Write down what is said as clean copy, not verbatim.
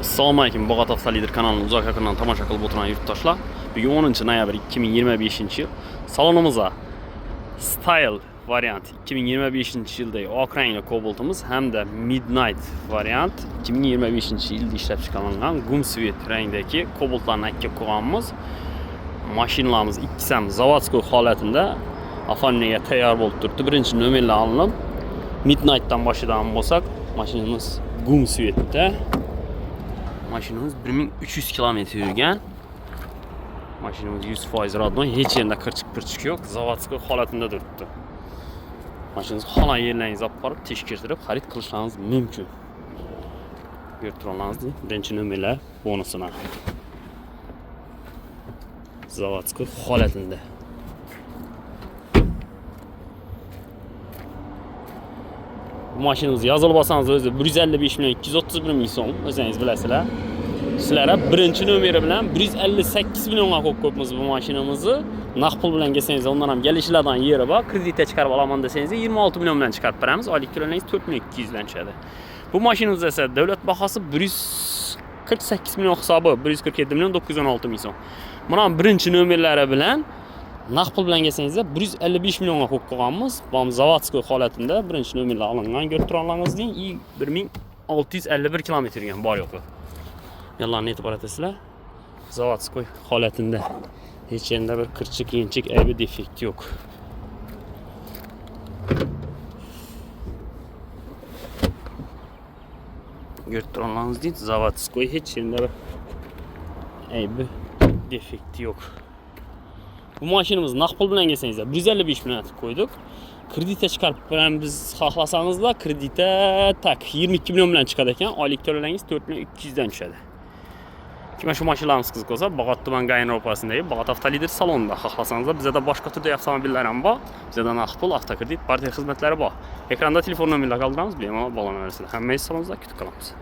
Assalomu alaykum, Bog'ot Avtolider kanalini uzoq yaqindan tomosha qilib o'tirgan yurtdoshlar. Bugun 10-noyabr 2025-yil. Salonimizda Style variant 2025-yildagi oq rangli Cobalt'imiz hamda Midnight variant 2025-yilda ishlab chiqarilgan gumsvet rangdagi Cobalt'larni akka qo'yganmiz. Mashinalarimiz ikkisi ham zavodskoy holatida oformlashga tayyor bo'lib turibdi. Birinchi nomerlar olinib, Midnight'dan boshlagan bo'lsak, mashinamiz gumsvetda. Mashinamiz 1300 kilometr yurgan. Mashinamiz 100% radon, hech yerda qirchiq yo'q, zavodskoy holatida turibdi. Mashinamiz xola yerlaringizni olib borib, tekshirtirib, xarid qilishingiz mumkin. Ko'rib turganingizdek, birinchi nomerlar bonusini. Zavodskoy holatida. Bu mashinamizni yozilib olsangiz o'zi 155 million 231 ming so'm, o'zingiz bilasizlar. Sizlar birinchi nomeri bilan 158 millionga qo'yib qo'yibmiz bu mashinamizni. Naqd pul bilan kelsangiz, undan ham kelishlardan yeri bor. Kreditga chiqarib olaman desangiz 26 million bilan chiqarib beramiz. Oylik to'lovlaringiz 4200 dan tushadi. Bu mashinamiz esa davlat bahosi 148 million hisobi 147 million 916 ming so'm. Mana birinchi nomerlari bilan naqd pul bilan kelsangiz 155 millionga qo'yib qo'yganmiz. Bu zavodskoy holatida birinchi nomerlar olingan. Ko'rib turganingizdek, 1651 kilometr yurgan bor yo'q. Yo'llarni e'tibor etasizlar. Zavodskoy holatida. Hech yerda bir qirchiq, yenchik, aybi, defekt yo'q. Ko'rib turganingizdek, zavodskoy, hech yerda bir aybi, defekt yo'q. Bu mashinamiz naqd pul bilan kelsangiz 155 million qo'ydik. Kreditga chiqarib beramiz xohlasangizlar, kreditga tak 22 million bilan chiqadi ekan. Oylik to'lovlaringiz 4200 dan tushadi. Kimga shu mashinalarimiz qiziq bo'lsa, Bog'ot tuman Gayin ro'pasidagi Bog'ot Avtolider salonida xohlasangizlar, bizda boshqa turdagi avtomobillar ham bor. Bizda naqd pul, avtokredit, partiya xizmatlari bor. Ekranda telefon nomerlari qoldiramiz, bemalol bog'lanaversizlar. Hammangiz salonimizda kutib qolamiz.